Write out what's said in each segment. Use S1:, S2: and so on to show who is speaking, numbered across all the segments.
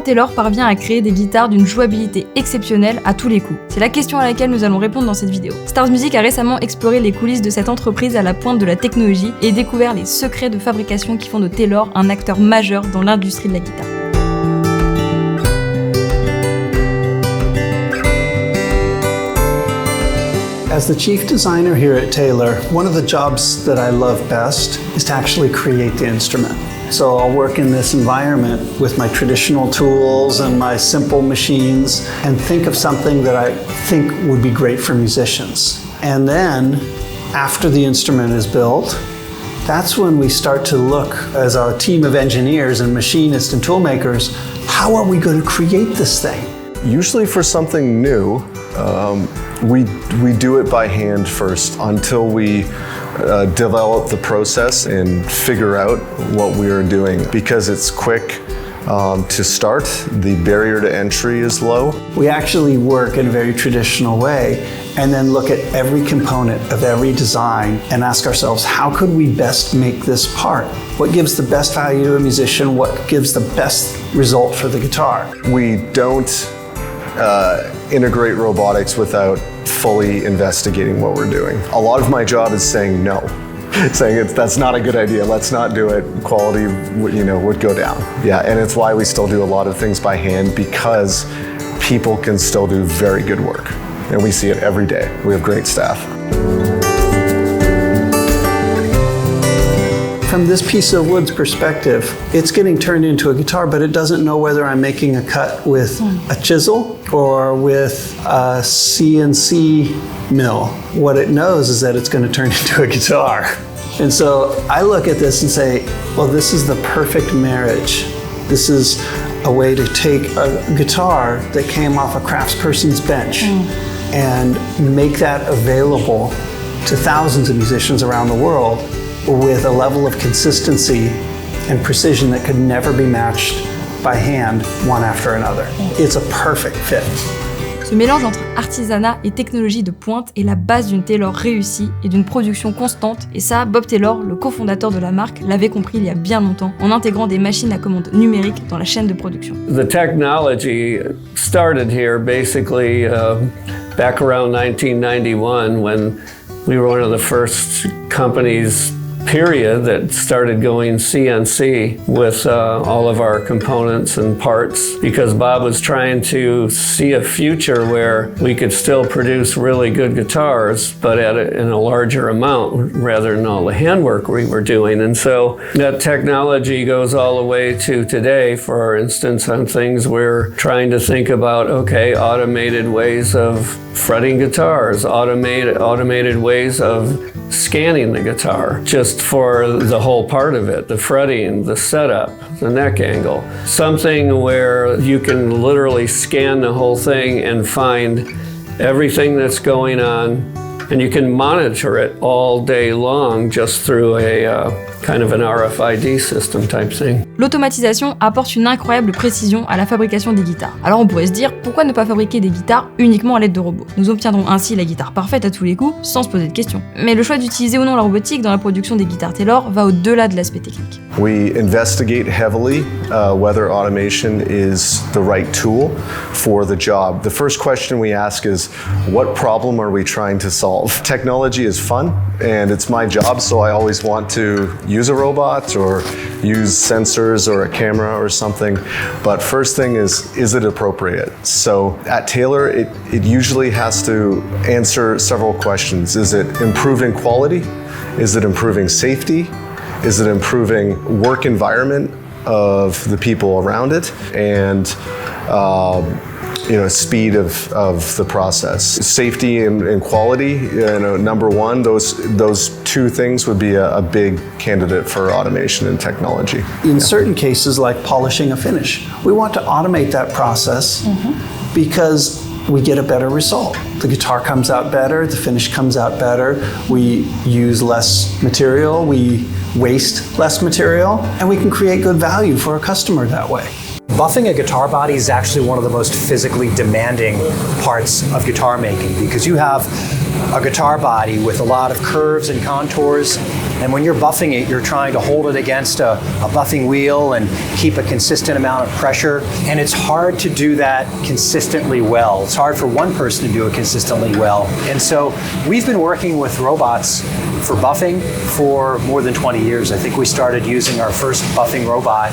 S1: comment Taylor parvient à créer des guitares d'une jouabilité exceptionnelle à tous les coups? C'est la question à laquelle nous allons répondre dans cette vidéo. Stars Music a récemment exploré les coulisses de cette entreprise à la pointe de la technologie et découvert les secrets de fabrication qui font de Taylor un acteur majeur dans l'industrie de la guitare.
S2: As the chief designer here at Taylor, one of the jobs that I love best is to actually create the instrument. So I'll work in this environment with my traditional tools and my simple machines and think of something that I think would be great for musicians. And then, after the instrument is built, that's when we start to look, as a team of engineers and machinists and tool makers, how are we going to create this thing?
S3: Usually for something new, we do it by hand first until we develop the process and figure out what we are doing. Because it's quick to start, the barrier to entry is low.
S2: We actually work in a very traditional way and then look at every component of every design and ask ourselves, how could we best make this part? What gives the best value to a musician? What gives the best result for the guitar?
S3: We don't integrate robotics without fully investigating what we're doing. A lot of my job is saying no, saying that's not a good idea, let's not do it, quality would go down. Yeah, and it's why we still do a lot of things by hand, because people can still do very good work. And we see it every day. We have great staff.
S2: From this piece of wood's perspective, it's getting turned into a guitar, but it doesn't know whether I'm making a cut with a chisel or with a CNC mill. What it knows is that it's going to turn into a guitar. And so I look at this and say, well, this is the perfect marriage. This is a way to take a guitar that came off a craftsperson's bench and make that available to thousands of musicians around the world with a level of consistency and precision that could never be matched by hand, one after another. It's a perfect fit.
S1: Ce mélange entre artisanat et technologie de pointe est la base d'une Taylor réussie et d'une production constante, et ça, Bob Taylor, le cofondateur de la marque, l'avait compris il y a bien longtemps en intégrant des machines à commande numérique dans la chaîne de production.
S4: The technology started here basically back around 1991 when we were one of the first companies period that started going CNC with all of our components and parts, because Bob was trying to see a future where we could still produce really good guitars, but in a larger amount rather than all the handwork we were doing. And so that technology goes all the way to today. For instance, on things we're trying to think about, okay, automated ways of fretting guitars, automated ways of scanning the guitar, just for the whole part of it, the fretting, the setup, the neck angle. Something where you can literally scan the whole thing and find everything that's going on, and you can monitor it all day long just through a kind of an RFID system type thing.
S1: L'automatisation apporte une incroyable précision à la fabrication des guitares. Alors on pourrait se dire, pourquoi ne pas fabriquer des guitares uniquement à l'aide de robots? Nous obtiendrons ainsi la guitare parfaite à tous les coups, sans se poser de questions. Mais le choix d'utiliser ou non la robotique dans la production des guitares Taylor va au-delà de l'aspect technique.
S3: We investigate heavily whether automation is the right tool for the job. The first question we ask is, what problem are we trying to solve? Technology is fun, and it's my job, so I always want to use a robot or use sensors or a camera or something. But first thing is it appropriate? So at Taylor, it usually has to answer several questions. Is it improving quality? Is it improving safety? Is it improving work environment of the people around it? And speed of the process. Safety and quality, number one, those two things would be a big candidate for automation and technology.
S2: In certain cases, like polishing a finish, we want to automate that process because we get a better result. The guitar comes out better, the finish comes out better, we use less material, we waste less material, and we can create good value for a customer that way.
S5: Buffing a guitar body is actually one of the most physically demanding parts of guitar making, because you have a guitar body with a lot of curves and contours. And when you're buffing it, you're trying to hold it against a buffing wheel and keep a consistent amount of pressure. And it's hard to do that consistently well. It's hard for one person to do it consistently well. And so we've been working with robots for buffing for more than 20 years. I think we started using our first buffing robot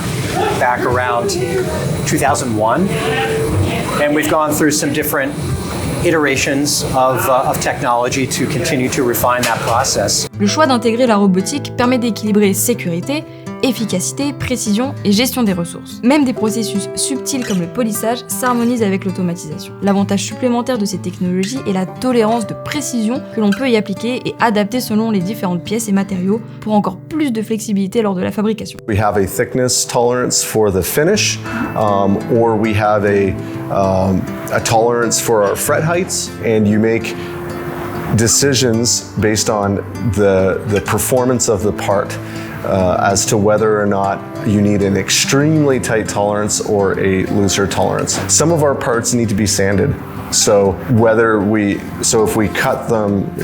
S5: back around 2001. And we've gone through some different iterations of technology to continue to refine that process.
S1: Le choix d'intégrer la robotique permet d'équilibrer sécurité, efficacité, précision et gestion des ressources. Même des processus subtils comme le polissage s'harmonisent avec l'automatisation. L'avantage supplémentaire de ces technologies est la tolérance de précision que l'on peut y appliquer et adapter selon les différentes pièces et matériaux pour encore plus de flexibilité lors de la fabrication.
S3: We have a thickness tolerance for the finish, or we have a tolerance for our fret heights, and you make decisions based on the performance of the part as to whether or not you need an extremely tight tolerance or a looser tolerance. Some of our parts need to be sanded. So if we cut them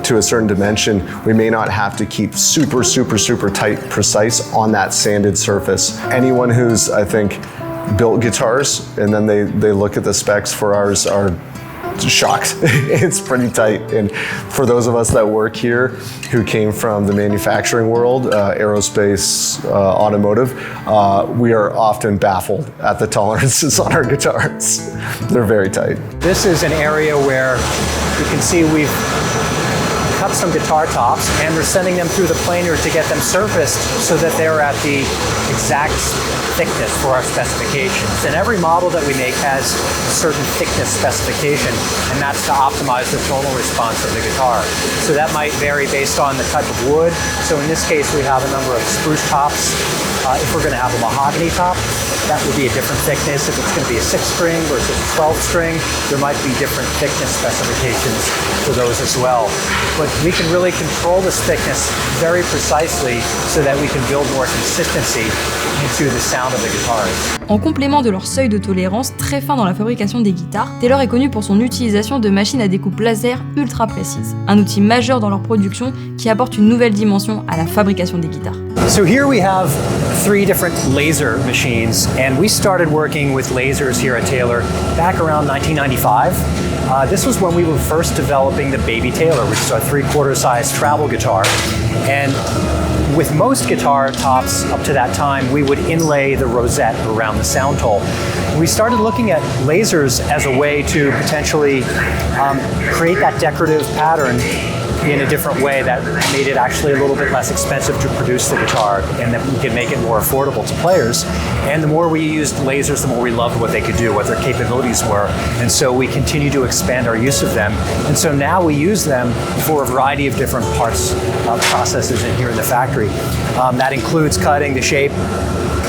S3: to a certain dimension, we may not have to keep super tight, precise on that sanded surface. Anyone who's, I think, built guitars and then they look at the specs for ours are shocked. It's pretty tight. And for those of us that work here who came from the manufacturing world, aerospace, automotive, we are often baffled at the tolerances on our guitars. They're very tight.
S5: This is an area where you can see we've cut some guitar tops and we're sending them through the planer to get them surfaced so that they're at the exact thickness for our specifications. And every model that we make has a certain thickness specification, and that's to optimize the tonal response of the guitar. So that might vary based on the type of wood. So in this case, we have a number of spruce tops. If we're going to have a mahogany top, that would be a different thickness. If it's going to be a 6-string versus a 12-string, there might be different thickness specifications for those as well. But we can really control this thickness very precisely so that we can build more consistency into the sound of the guitars.
S1: En complément de leur seuil de tolérance très fin dans la fabrication des guitares, Taylor est connu pour son utilisation de machines à découpe laser ultra précises, un outil majeur dans leur production qui apporte une nouvelle dimension à la fabrication des guitares.
S5: So here we have 3 different laser machines, and we started working with lasers here at Taylor back around 1995. This was when we were first developing the Baby Taylor, which is our 3/4 size travel guitar. And with most guitar tops up to that time, we would inlay the rosette around the sound hole. We started looking at lasers as a way to potentially create that decorative pattern in a different way that made it actually a little bit less expensive to produce the guitar, and that we could make it more affordable to players. And the more we used lasers, the more we loved what they could do, what their capabilities were. And so we continue to expand our use of them. And so now we use them for a variety of different parts, processes in here in the factory. That includes cutting the shape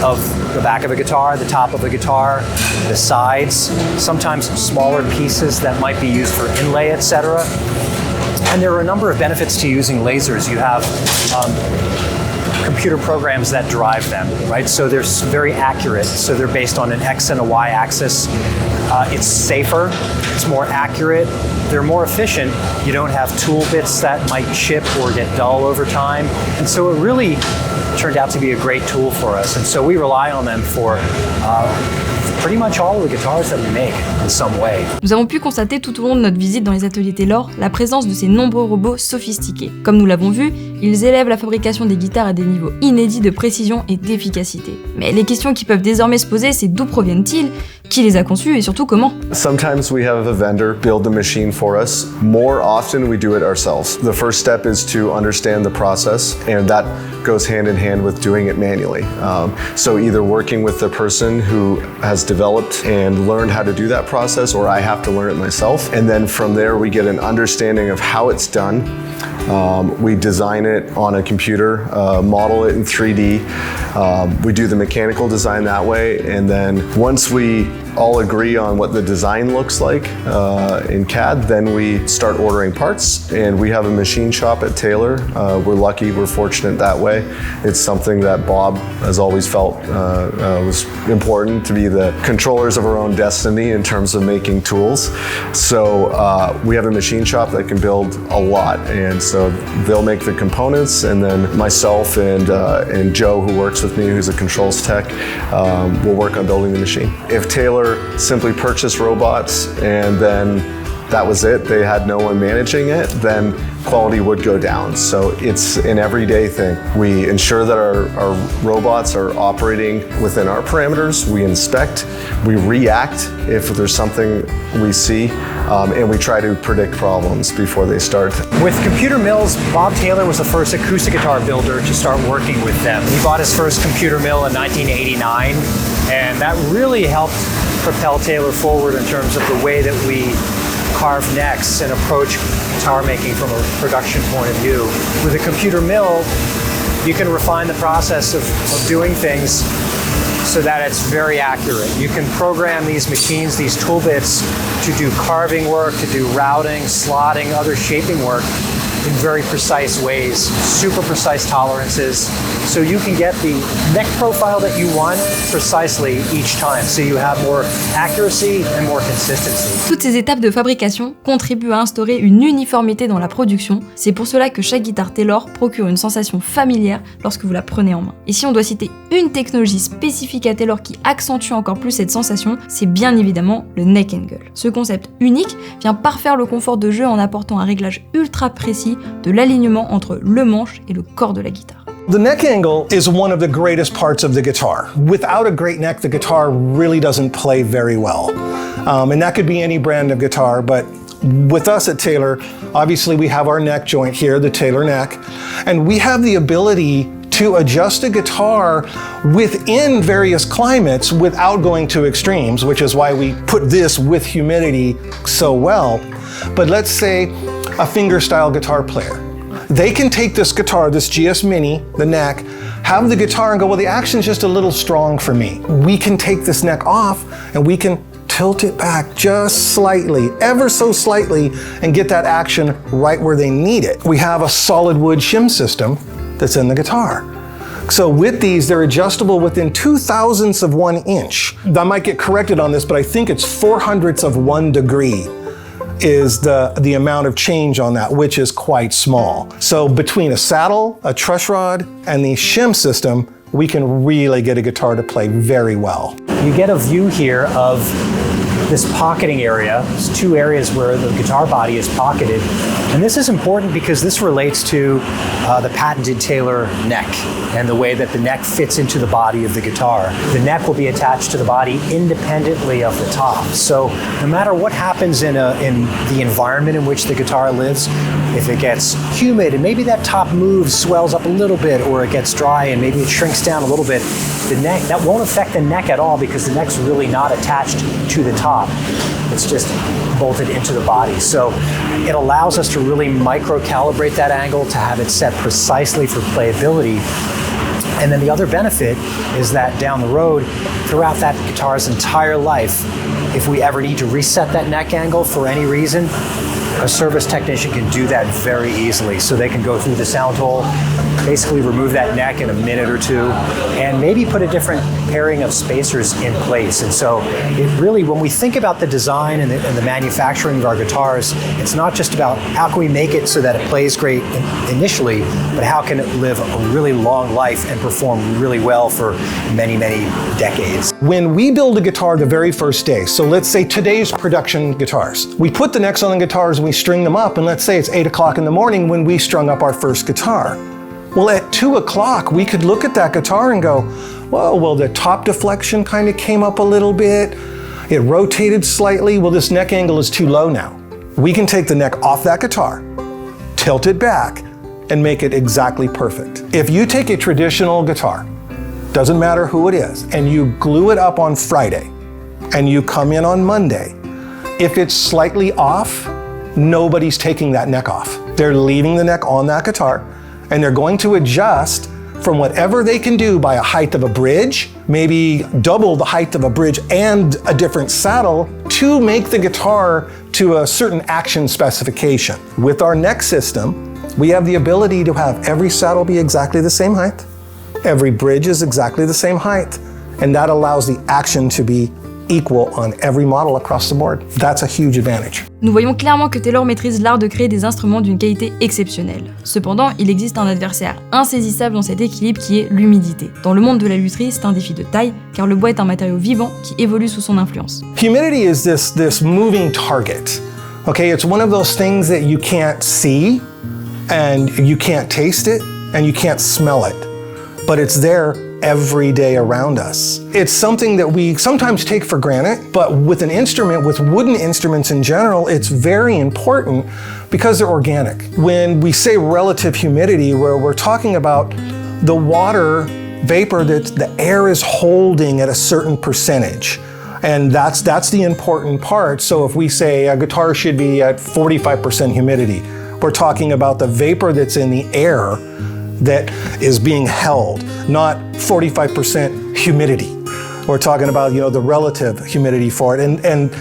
S5: of the back of a guitar, the top of a guitar, the sides, sometimes smaller pieces that might be used for inlay, etc. And there are a number of benefits to using lasers. You have computer programs that drive them, right? So they're very accurate. So they're based on an X and a Y axis. It's safer, it's more accurate, they're more efficient. You don't have tool bits that might chip or get dull over time. And so it really turned out to be a great tool for us. And so we rely on them for pretty much all of the guitars that we make in some way.
S1: Nous avons pu constater tout au long de notre visite dans les ateliers Taylor la présence de ces nombreux robots sophistiqués. Comme nous l'avons vu, ils élèvent la fabrication des guitares à des niveaux inédits de précision et d'efficacité. Mais les questions qui peuvent désormais se poser, c'est d'où proviennent-ils, qui les a conçus et surtout comment.
S3: Sometimes we have a vendor build the machine for us. More often we do it ourselves. The first step is to understand the process, and that goes hand in hand with doing it manually. So either working with the person who has developed and learned how to do that process, or I have to learn it myself. And then from there we get an understanding of how it's done. We design it on a computer, model it in 3D. We do the mechanical design that way, and then once we all agree on what the design looks like in CAD, then we start ordering parts, and we have a machine shop at Taylor. We're lucky, we're fortunate that way. It's something that Bob has always felt was important, to be the controllers of our own destiny in terms of making tools. So we have a machine shop that can build a lot, and so they'll make the components, and then myself and Joe, who works with me, who's a controls tech, will work on building the machine. If Taylor simply purchased robots and then that was it, they had no one managing it, then quality would go down. So it's an everyday thing. We ensure that our robots are operating within our parameters. We inspect, we react if there's something we see, and we try to predict problems before they start.
S5: With computer mills, Bob Taylor was the first acoustic guitar builder to start working with them. He bought his first computer mill in 1989, and that really helped propel Taylor forward in terms of the way that we carve necks and approach guitar making from a production point of view. With a computer mill, you can refine the process of doing things so that it's very accurate. You can program these machines, these tool bits, to do carving work, to do routing, slotting, other shaping work in very precise ways, super precise tolerances, so you can get the neck profile that you want precisely each time, so you have more accuracy and more consistency.
S1: Toutes ces étapes de fabrication contribuent à instaurer une uniformité dans la production. C'est pour cela que chaque guitare Taylor procure une sensation familière lorsque vous la prenez en main. Et si on doit citer une technologie spécifique à Taylor qui accentue encore plus cette sensation, c'est bien évidemment le neck angle. Ce concept unique vient parfaire le confort de jeu en apportant un réglage ultra précis de l'alignement entre le manche et le corps de la guitare.
S6: The neck angle is one of the greatest parts of the guitar. Without a great neck, the guitar really doesn't play very well. And that could be any brand of guitar, but with us at Taylor, obviously we have our neck joint here, the Taylor neck, and we have the ability to adjust a guitar within various climates without going to extremes, which is why we put this with humidity so well. But let's say a fingerstyle guitar player. They can take this guitar, this GS Mini, the neck, have the guitar and go, well, the action's just a little strong for me. We can take this neck off and we can tilt it back just slightly, ever so slightly, and get that action right where they need it. We have a solid wood shim system that's in the guitar. So with these, they're adjustable within 0.02 of 1 inch. I might get corrected on this, but I think it's 0.04 of 1 degree is the amount of change on that, which is quite small. So between a saddle, a truss rod, and the shim system, we can really get a guitar to play very well.
S5: You get a view here of this pocketing area. There's 2 areas where the guitar body is pocketed. And this is important because this relates to the patented Taylor neck and the way that the neck fits into the body of the guitar. The neck will be attached to the body independently of the top. So no matter what happens in the environment in which the guitar lives, if it gets humid and maybe that top moves, swells up a little bit, or it gets dry and maybe it shrinks down a little bit, the neck, that won't affect the neck at all because the neck's really not attached to the top. It's just bolted into the body. So it allows us to really micro-calibrate that angle to have it set precisely for playability. And then the other benefit is that down the road, throughout that guitar's entire life, if we ever need to reset that neck angle for any reason, a service technician can do that very easily. So they can go through the sound hole, basically remove that neck in a minute or 2, and maybe put a different pairing of spacers in place. And so it really, when we think about the design and the manufacturing of our guitars, it's not just about how can we make it so that it plays great initially, but how can it live a really long life and perform really well for many, many decades.
S6: When we build a guitar the very first day, so let's say today's production guitars, we put the necks on the guitars and we string them up, and let's say it's 8 o'clock in the morning when we strung up our first guitar. Well, at 2 o'clock, we could look at that guitar and go, whoa, well, the top deflection kind of came up a little bit. It rotated slightly. Well, this neck angle is too low now. We can take the neck off that guitar, tilt it back, and make it exactly perfect. If you take a traditional guitar, doesn't matter who it is, and you glue it up on Friday, and you come in on Monday, if it's slightly off, nobody's taking that neck off. They're leaving the neck on that guitar, and they're going to adjust from whatever they can do by a height of a bridge, maybe double the height of a bridge and a different saddle, to make the guitar to a certain action specification. With our neck system, we have the ability to have every saddle be exactly the same height, every bridge is exactly the same height, and that allows the action to be equal on every model across the board. That's a huge advantage.
S1: Nous voyons clairement que Taylor maîtrise l'art de créer des instruments d'une qualité exceptionnelle. Cependant, il existe un adversaire insaisissable dans cet équilibre qui est l'humidité. Dans le monde de la lutherie, c'est un défi de taille, car le bois est un matériau vivant qui évolue sous son influence.
S6: Humidity is this moving target. Okay, it's one of those things that you can't see, and you can't taste it, and you can't smell it, but it's there every day around us. It's something that we sometimes take for granted, but with an instrument, with wooden instruments in general, it's very important because they're organic. When we say relative humidity, where we're talking about the water vapor that the air is holding at a certain percentage. And that's the important part. So if we say a guitar should be at 45% humidity, we're talking about the vapor that's in the air that is being held, not 45% humidity. We're talking about, the relative humidity for it. And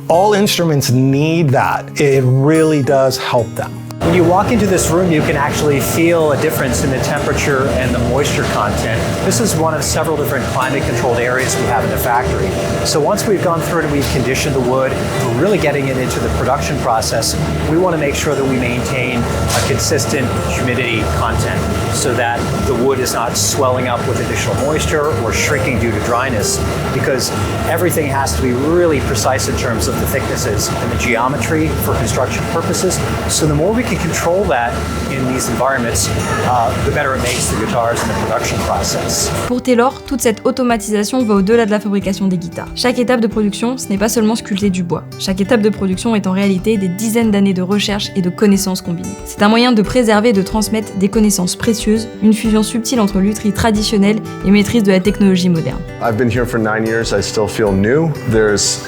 S6: all instruments need that. It really does help them.
S5: When you walk into this room, you can actually feel a difference in the temperature and the moisture content. This is one of several different climate-controlled areas we have in the factory. So once we've gone through it and we've conditioned the wood, we're really getting it into the production process. We want to make sure that we maintain a consistent humidity content so that the wood is not swelling up with additional moisture or shrinking due to dryness, because everything has to be really precise in terms of the thicknesses and the geometry for construction purposes. So the more we can control that in these environments, the better it makes the guitars in the production process.
S1: Pour Taylor, toute cette automatisation va au-delà de la fabrication des guitares. Chaque étape de production, ce n'est pas seulement sculpter du bois. Chaque étape de production est en réalité des dizaines d'années de recherche et de connaissances combinées. C'est un moyen de préserver et de transmettre des connaissances précieuses, une fusion subtile entre lutherie traditionnelle et maîtrise de la technologie moderne.
S3: I've been here for 9 years, I still feel new. There's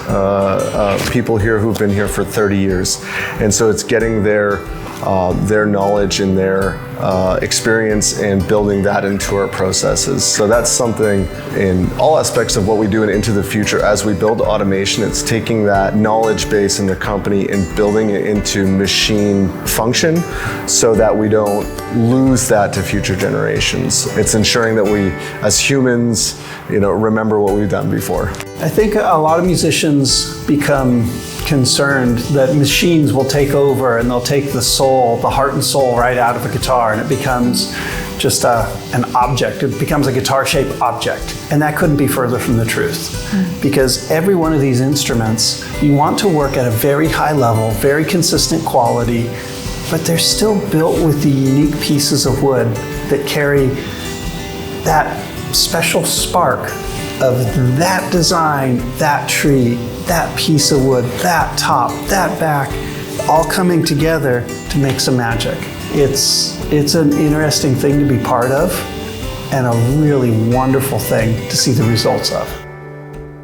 S3: people here who've been here for 30 years. And so it's getting their knowledge and their experience and building that into our processes. So that's something in all aspects of what we do and into the future. As we build automation, it's taking that knowledge base in the company and building it into machine function so that we don't lose that to future generations. It's ensuring that we, as humans, remember what we've done before.
S2: I think a lot of musicians become concerned that machines will take over and they'll take the soul, the heart and soul right out of a guitar, and it becomes just an object. It becomes a guitar-shaped object. And that couldn't be further from the truth. Because every one of these instruments, you want to work at a very high level, very consistent quality, but they're still built with the unique pieces of wood that carry that special spark of that design, that tree, that piece of wood, that top, that back, all coming together to make some magic. It's an interesting thing to be part of and a really wonderful thing to see the results of.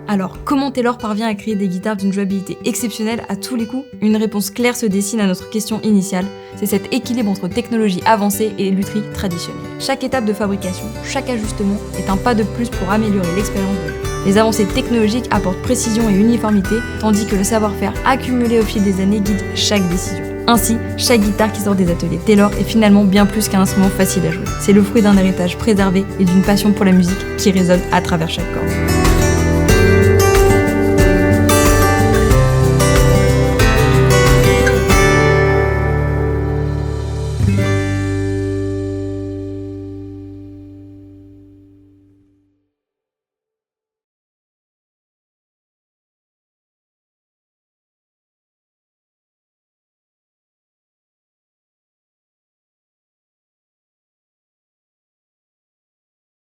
S1: Alors, comment Taylor parvient à créer des guitares d'une jouabilité exceptionnelle à tous les coups? Une réponse claire se dessine à notre question initiale, c'est cet équilibre entre technologie avancée et lutherie traditionnelle. Chaque étape de fabrication, chaque ajustement est un pas de plus pour améliorer l'expérience de jeu. Les avancées technologiques apportent précision et uniformité, tandis que le savoir-faire accumulé au fil des années guide chaque décision. Ainsi, chaque guitare qui sort des ateliers Taylor est finalement bien plus qu'un instrument facile à jouer. C'est le fruit d'un héritage préservé et d'une passion pour la musique qui résonne à travers chaque corde.